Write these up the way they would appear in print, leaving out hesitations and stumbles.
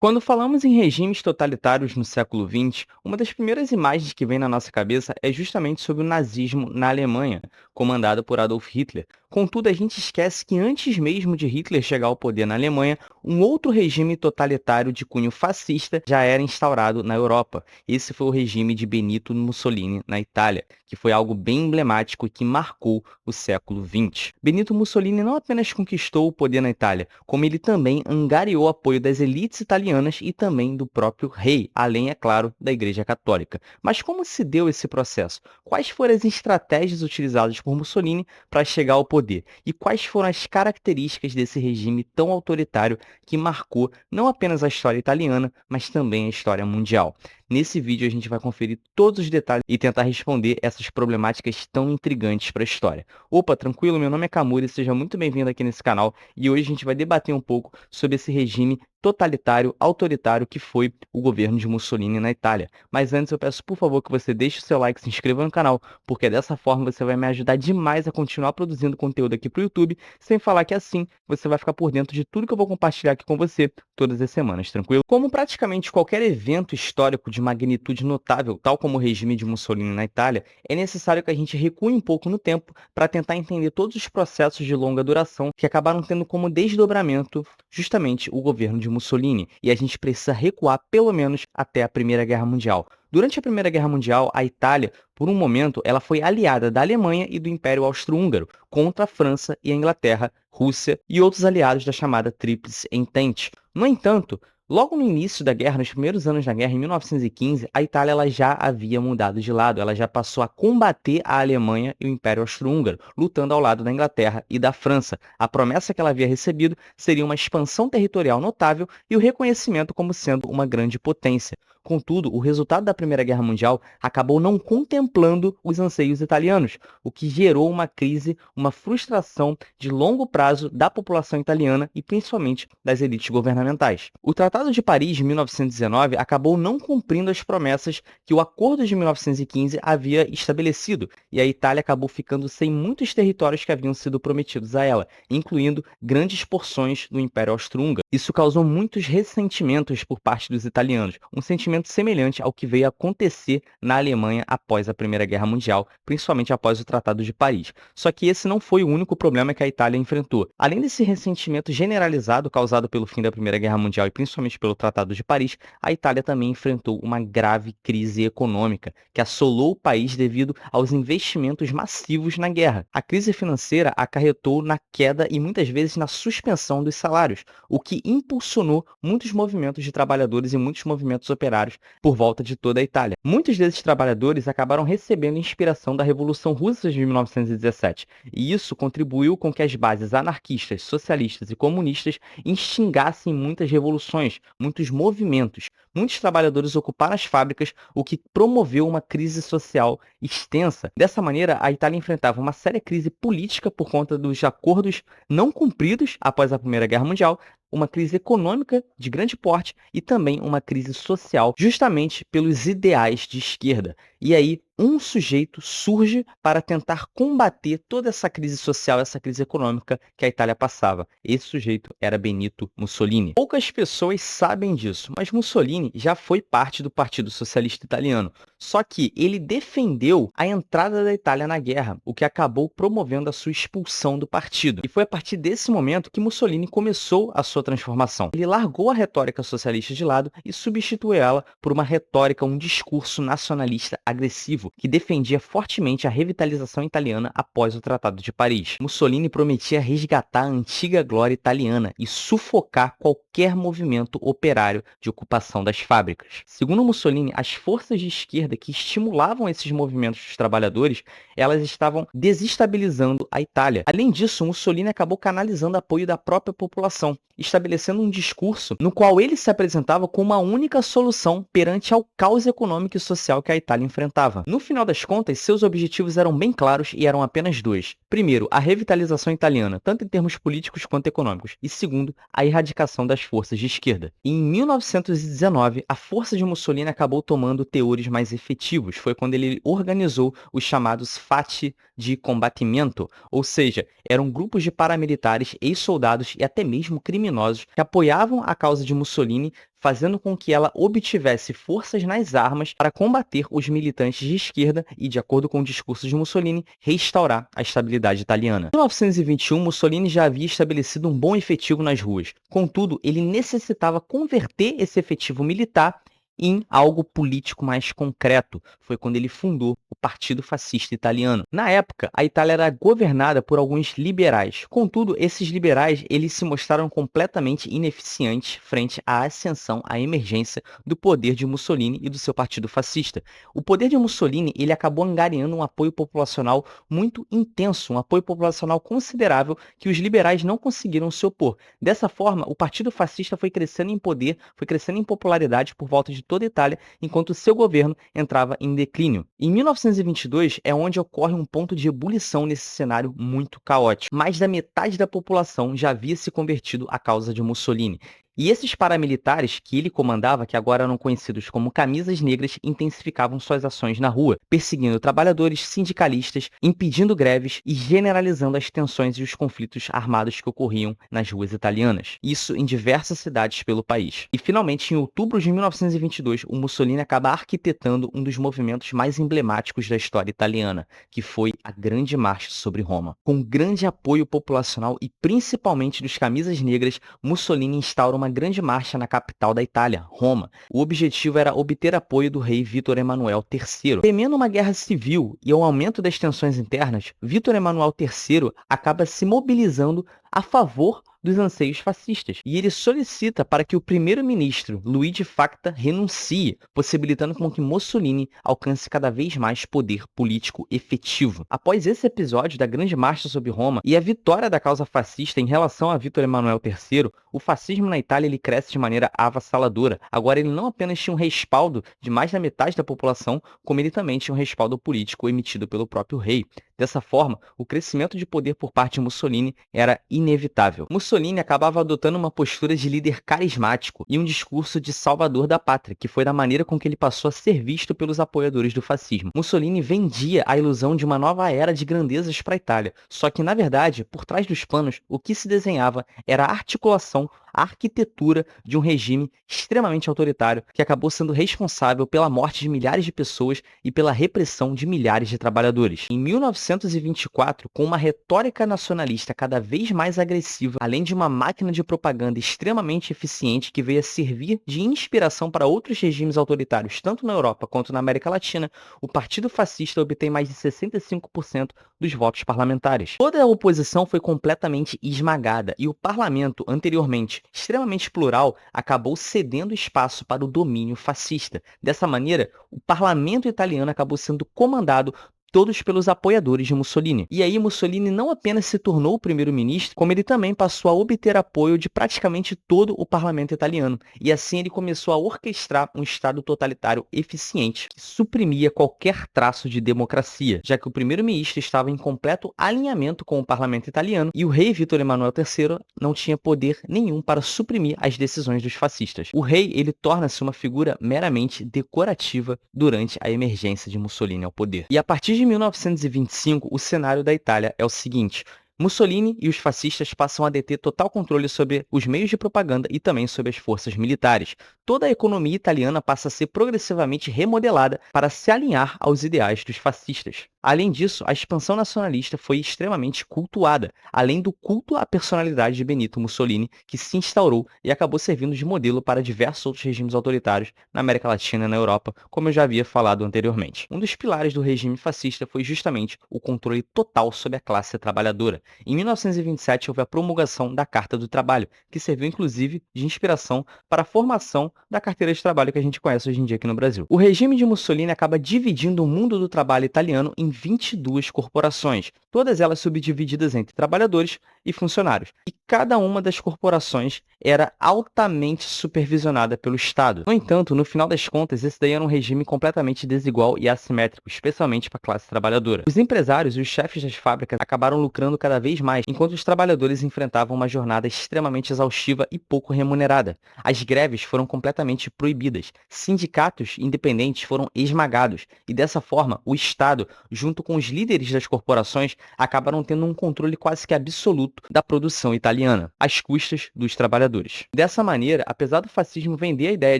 Quando falamos em regimes totalitários no século XX, uma das primeiras imagens que vem na nossa cabeça é justamente sobre o nazismo na Alemanha, comandado por Adolf Hitler. Contudo, a gente esquece que antes mesmo de Hitler chegar ao poder na Alemanha, um outro regime totalitário de cunho fascista já era instaurado na Europa. Esse foi o regime de Benito Mussolini na Itália, que foi algo bem emblemático e que marcou o século XX. Benito Mussolini não apenas conquistou o poder na Itália, como ele também angariou o apoio das elites italianas e também do próprio rei, além, é claro, da Igreja Católica. Mas como se deu esse processo? Quais foram as estratégias utilizadas por Mussolini para chegar ao poder? E quais foram as características desse regime tão autoritário que marcou não apenas a história italiana, mas também a história mundial? Nesse vídeo a gente vai conferir todos os detalhes e tentar responder essas problemáticas tão intrigantes para a história. Opa, tranquilo? Meu nome é Camuri, seja muito bem-vindo aqui nesse canal e hoje a gente vai debater um pouco sobre esse regime totalitário, autoritário que foi o governo de Mussolini na Itália. Mas antes eu peço por favor que você deixe o seu like, se inscreva no canal, porque dessa forma você vai me ajudar demais a continuar produzindo conteúdo aqui para o YouTube, sem falar que assim você vai ficar por dentro de tudo que eu vou compartilhar aqui com você todas as semanas, tranquilo? Como praticamente qualquer evento histórico de magnitude notável, tal como o regime de Mussolini na Itália, é necessário que a gente recue um pouco no tempo para tentar entender todos os processos de longa duração que acabaram tendo como desdobramento justamente o governo de Mussolini, e a gente precisa recuar pelo menos até a Primeira Guerra Mundial. Durante a Primeira Guerra Mundial, a Itália, por um momento, ela foi aliada da Alemanha e do Império Austro-Húngaro contra a França e a Inglaterra, Rússia e outros aliados da chamada Tríplice Entente. No entanto, logo no início da guerra, nos primeiros anos da guerra, em 1915, a Itália ela já havia mudado de lado, ela já passou a combater a Alemanha e o Império Austro-Húngaro, lutando ao lado da Inglaterra e da França. A promessa que ela havia recebido seria uma expansão territorial notável e o reconhecimento como sendo uma grande potência. Contudo, o resultado da Primeira Guerra Mundial acabou não contemplando os anseios italianos, o que gerou uma crise, uma frustração de longo prazo da população italiana e principalmente das elites governamentais. O Tratado de Paris de 1919 acabou não cumprindo as promessas que o Acordo de 1915 havia estabelecido, e a Itália acabou ficando sem muitos territórios que haviam sido prometidos a ela, incluindo grandes porções do Império Austro-Húngaro. Isso causou muitos ressentimentos por parte dos italianos, um sentimento semelhante ao que veio a acontecer na Alemanha após a Primeira Guerra Mundial, principalmente após o Tratado de Paris. Só que esse não foi o único problema que a Itália enfrentou. Além desse ressentimento generalizado causado pelo fim da Primeira Guerra Mundial e principalmente pelo Tratado de Paris, a Itália também enfrentou uma grave crise econômica que assolou o país devido aos investimentos massivos na guerra. A crise financeira acarretou na queda e muitas vezes na suspensão dos salários, o que impulsionou muitos movimentos de trabalhadores e muitos movimentos operários por volta de toda a Itália. Muitos desses trabalhadores acabaram recebendo inspiração da Revolução Russa de 1917, e isso contribuiu com que as bases anarquistas, socialistas e comunistas instigassem muitas revoluções, muitos movimentos. Muitos trabalhadores ocuparam as fábricas, o que promoveu uma crise social extensa. Dessa maneira, a Itália enfrentava uma séria crise política por conta dos acordos não cumpridos após a Primeira Guerra Mundial, uma crise econômica de grande porte e também uma crise social, justamente pelos ideais de esquerda. E aí, um sujeito surge para tentar combater toda essa crise social, essa crise econômica que a Itália passava. Esse sujeito era Benito Mussolini. Poucas pessoas sabem disso, mas Mussolini já foi parte do Partido Socialista Italiano. Só que ele defendeu a entrada da Itália na guerra, o que acabou promovendo a sua expulsão do partido. E foi a partir desse momento que Mussolini começou a sua transformação. Ele largou a retórica socialista de lado e substituiu ela por uma retórica, um discurso nacionalista agressivo, que defendia fortemente a revitalização italiana após o Tratado de Paris. Mussolini prometia resgatar a antiga glória italiana e sufocar qualquer movimento operário de ocupação das fábricas. Segundo Mussolini, as forças de esquerda que estimulavam esses movimentos dos trabalhadores, elas estavam desestabilizando a Itália. Além disso, Mussolini acabou canalizando apoio da própria população, estabelecendo um discurso no qual ele se apresentava como uma única solução perante ao caos econômico e social que a Itália enfrentava. No final das contas, seus objetivos eram bem claros e eram apenas dois. Primeiro, a revitalização italiana, tanto em termos políticos quanto econômicos. E segundo, a erradicação das forças de esquerda. E em 1919, a força de Mussolini acabou tomando teores mais efetivos. Foi quando ele organizou os chamados Fatti di Combattimento, ou seja, eram grupos de paramilitares, ex-soldados e até mesmo criminosos que apoiavam a causa de Mussolini, fazendo com que ela obtivesse forças nas armas para combater os militantes de esquerda e, de acordo com o discurso de Mussolini, restaurar a estabilidade italiana. Em 1921, Mussolini já havia estabelecido um bom efetivo nas ruas. Contudo, ele necessitava converter esse efetivo militar em algo político mais concreto. Foi quando ele fundou o Partido Fascista Italiano. Na época, a Itália era governada por alguns liberais. Contudo, esses liberais eles se mostraram completamente ineficientes frente à ascensão, à emergência do poder de Mussolini e do seu partido fascista. O poder de Mussolini ele acabou angariando um apoio populacional muito intenso, um apoio populacional considerável que os liberais não conseguiram se opor. Dessa forma, o partido fascista foi crescendo em poder, foi crescendo em popularidade por volta de toda a Itália, enquanto seu governo entrava em declínio. Em 1922 é onde ocorre um ponto de ebulição nesse cenário muito caótico. Mais da metade da população já havia se convertido à causa de Mussolini. E esses paramilitares que ele comandava, que agora eram conhecidos como camisas negras, intensificavam suas ações na rua, perseguindo trabalhadores, sindicalistas, impedindo greves e generalizando as tensões e os conflitos armados que ocorriam nas ruas italianas. Isso em diversas cidades pelo país. E finalmente, em outubro de 1922, o Mussolini acaba arquitetando um dos movimentos mais emblemáticos da história italiana, que foi a Grande Marcha sobre Roma. Com grande apoio populacional e principalmente dos camisas negras, Mussolini instaura uma grande marcha na capital da Itália, Roma. O objetivo era obter apoio do rei Vítor Emanuel III. Temendo uma guerra civil e o aumento das tensões internas, Vítor Emanuel III acaba se mobilizando a favor dos anseios fascistas, e ele solicita para que o primeiro-ministro Luigi Facta renuncie, possibilitando com que Mussolini alcance cada vez mais poder político efetivo. Após esse episódio da Grande Marcha sobre Roma e a vitória da causa fascista em relação a Vítor Emanuel III, o fascismo na Itália ele cresce de maneira avassaladora. Agora ele não apenas tinha um respaldo de mais da metade da população, como ele também tinha um respaldo político emitido pelo próprio rei. Dessa forma, o crescimento de poder por parte de Mussolini era inevitável. Mussolini acabava adotando uma postura de líder carismático e um discurso de salvador da pátria, que foi da maneira com que ele passou a ser visto pelos apoiadores do fascismo. Mussolini vendia a ilusão de uma nova era de grandezas para a Itália, só que, na verdade, por trás dos panos, o que se desenhava era a articulação, a arquitetura de um regime extremamente autoritário que acabou sendo responsável pela morte de milhares de pessoas e pela repressão de milhares de trabalhadores. Em 1924, com uma retórica nacionalista cada vez mais agressiva, além de uma máquina de propaganda extremamente eficiente que veio a servir de inspiração para outros regimes autoritários, tanto na Europa quanto na América Latina, o Partido Fascista obtém mais de 65% dos votos parlamentares. Toda a oposição foi completamente esmagada e o parlamento, anteriormente extremamente plural, acabou cedendo espaço para o domínio fascista. Dessa maneira, o parlamento italiano acabou sendo comandado todos pelos apoiadores de Mussolini. E aí Mussolini não apenas se tornou o primeiro-ministro, como ele também passou a obter apoio de praticamente todo o parlamento italiano. E assim ele começou a orquestrar um Estado totalitário eficiente, que suprimia qualquer traço de democracia, já que o primeiro-ministro estava em completo alinhamento com o parlamento italiano e o rei Vítor Emanuel III não tinha poder nenhum para suprimir as decisões dos fascistas. O rei, ele torna-se uma figura meramente decorativa durante a emergência de Mussolini ao poder. E a partir de 1925, o cenário da Itália é o seguinte: Mussolini e os fascistas passam a deter total controle sobre os meios de propaganda e também sobre as forças militares. Toda a economia italiana passa a ser progressivamente remodelada para se alinhar aos ideais dos fascistas. Além disso, a expansão nacionalista foi extremamente cultuada, além do culto à personalidade de Benito Mussolini, que se instaurou e acabou servindo de modelo para diversos outros regimes autoritários na América Latina e na Europa, como eu já havia falado anteriormente. Um dos pilares do regime fascista foi justamente o controle total sobre a classe trabalhadora. Em 1927, houve a promulgação da Carta do Trabalho, que serviu inclusive de inspiração para a formação da carteira de trabalho que a gente conhece hoje em dia aqui no Brasil. O regime de Mussolini acaba dividindo o mundo do trabalho italiano em 22 corporações, todas elas subdivididas entre trabalhadores e funcionários. E cada uma das corporações era altamente supervisionada pelo Estado. No entanto, no final das contas, esse daí era um regime completamente desigual e assimétrico, especialmente para a classe trabalhadora. Os empresários e os chefes das fábricas acabaram lucrando cada vez mais, enquanto os trabalhadores enfrentavam uma jornada extremamente exaustiva e pouco remunerada. As greves foram completamente proibidas, sindicatos independentes foram esmagados, e dessa forma, o Estado, junto com os líderes das corporações, acabaram tendo um controle quase que absoluto da produção italiana. italiana, às custas dos trabalhadores. Dessa maneira, apesar do fascismo vender a ideia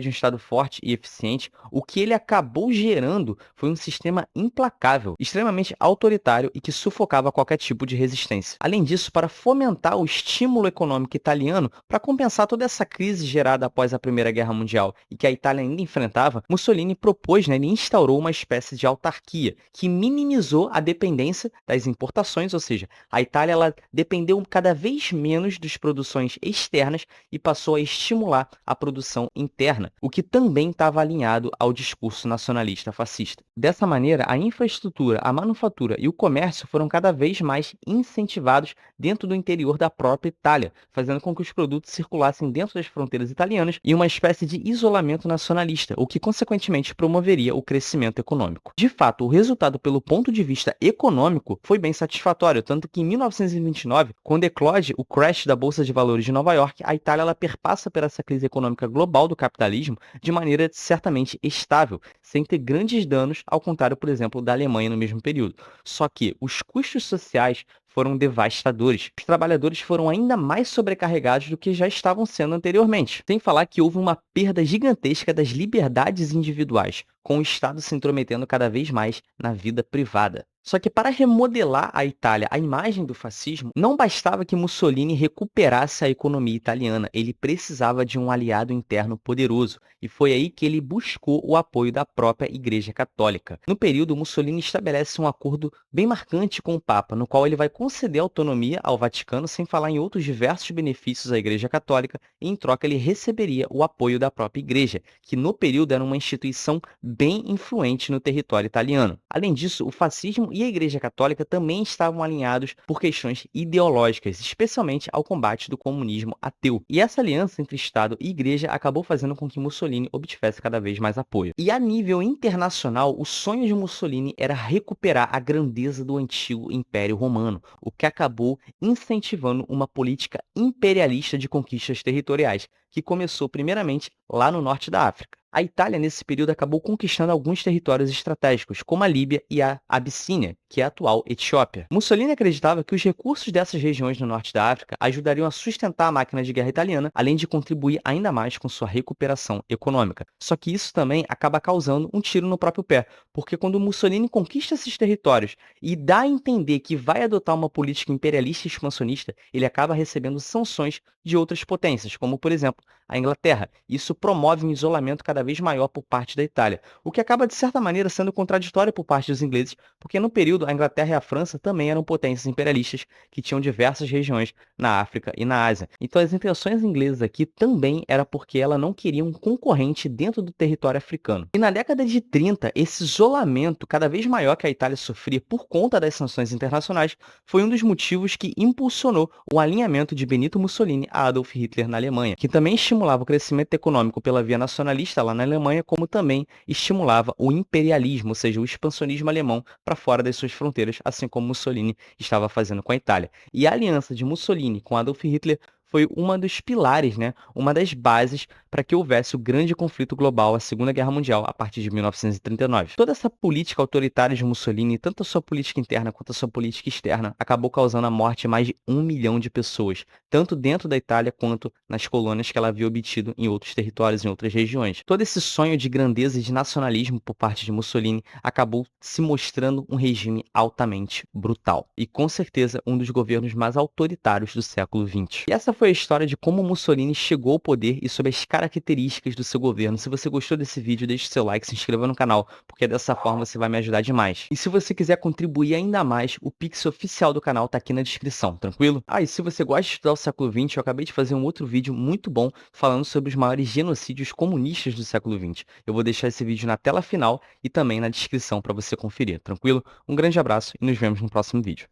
de um Estado forte e eficiente, o que ele acabou gerando foi um sistema implacável, extremamente autoritário e que sufocava qualquer tipo de resistência. Além disso, para fomentar o estímulo econômico italiano, para compensar toda essa crise gerada após a Primeira Guerra Mundial e que a Itália ainda enfrentava, Mussolini propôs, ele instaurou uma espécie de autarquia que minimizou a dependência das importações, ou seja, a Itália ela dependeu cada vez menos das produções externas e passou a estimular a produção interna, o que também estava alinhado ao discurso nacionalista fascista. Dessa maneira, a infraestrutura, a manufatura e o comércio foram cada vez mais incentivados dentro do interior da própria Itália, fazendo com que os produtos circulassem dentro das fronteiras italianas e uma espécie de isolamento nacionalista, o que consequentemente promoveria o crescimento econômico. De fato, o resultado pelo ponto de vista econômico foi bem satisfatório, tanto que em 1929, quando eclode o crash da Bolsa de Valores de Nova York, a Itália ela perpassa por essa crise econômica global do capitalismo de maneira certamente estável, sem ter grandes danos, ao contrário, por exemplo, da Alemanha no mesmo período. Só que os custos sociais foram devastadores. Os trabalhadores foram ainda mais sobrecarregados do que já estavam sendo anteriormente. Sem falar que houve uma perda gigantesca das liberdades individuais, com o Estado se intrometendo cada vez mais na vida privada. Só que para remodelar a Itália, a imagem do fascismo, não bastava que Mussolini recuperasse a economia italiana, ele precisava de um aliado interno poderoso, e foi aí que ele buscou o apoio da própria Igreja Católica. No período, Mussolini estabelece um acordo bem marcante com o Papa, no qual ele vai conceder autonomia ao Vaticano, sem falar em outros diversos benefícios à Igreja Católica, e em troca ele receberia o apoio da própria Igreja, que no período era uma instituição bem influente no território italiano. Além disso, o fascismo e a Igreja Católica também estavam alinhados por questões ideológicas, especialmente ao combate do comunismo ateu. E essa aliança entre Estado e Igreja acabou fazendo com que Mussolini obtivesse cada vez mais apoio. E a nível internacional, o sonho de Mussolini era recuperar a grandeza do antigo Império Romano, o que acabou incentivando uma política imperialista de conquistas territoriais, que começou primeiramente lá no norte da África. A Itália, nesse período, acabou conquistando alguns territórios estratégicos, como a Líbia e a Abissínia, que é a atual Etiópia. Mussolini acreditava que os recursos dessas regiões no norte da África ajudariam a sustentar a máquina de guerra italiana, além de contribuir ainda mais com sua recuperação econômica. Só que isso também acaba causando um tiro no próprio pé, porque quando Mussolini conquista esses territórios e dá a entender que vai adotar uma política imperialista e expansionista, ele acaba recebendo sanções de outras potências, como, por exemplo, a Inglaterra. Isso promove um isolamento cada vez maior por parte da Itália, o que acaba, de certa maneira, sendo contraditório por parte dos ingleses, porque no período a Inglaterra e a França também eram potências imperialistas que tinham diversas regiões na África e na Ásia. Então as intenções inglesas aqui também era porque ela não queria um concorrente dentro do território africano. E na década de 30, esse isolamento cada vez maior que a Itália sofria por conta das sanções internacionais foi um dos motivos que impulsionou o alinhamento de Benito Mussolini a Adolf Hitler na Alemanha, que também estimulava o crescimento econômico pela via nacionalista lá na Alemanha, como também estimulava o imperialismo, ou seja, o expansionismo alemão para fora das suas fronteiras, assim como Mussolini estava fazendo com a Itália. E a aliança de Mussolini com Adolf Hitler foi uma dos pilares, uma das bases para que houvesse o grande conflito global, a Segunda Guerra Mundial, a partir de 1939. Toda essa política autoritária de Mussolini, tanto a sua política interna quanto a sua política externa, acabou causando a morte de mais de 1 milhão de pessoas, tanto dentro da Itália quanto nas colônias que ela havia obtido em outros territórios, em outras regiões. Todo esse sonho de grandeza e de nacionalismo por parte de Mussolini acabou se mostrando um regime altamente brutal e, com certeza, um dos governos mais autoritários do século XX. E essa foi a história de como Mussolini chegou ao poder e sobre as características do seu governo. Se você gostou desse vídeo, deixe seu like, se inscreva no canal, porque dessa forma você vai me ajudar demais. E se você quiser contribuir ainda mais, o Pix oficial do canal tá aqui na descrição, tranquilo? E se você gosta de estudar o século XX, eu acabei de fazer um outro vídeo muito bom falando sobre os maiores genocídios comunistas do século XX. Eu vou deixar esse vídeo na tela final e também na descrição para você conferir, tranquilo? Um grande abraço e nos vemos no próximo vídeo.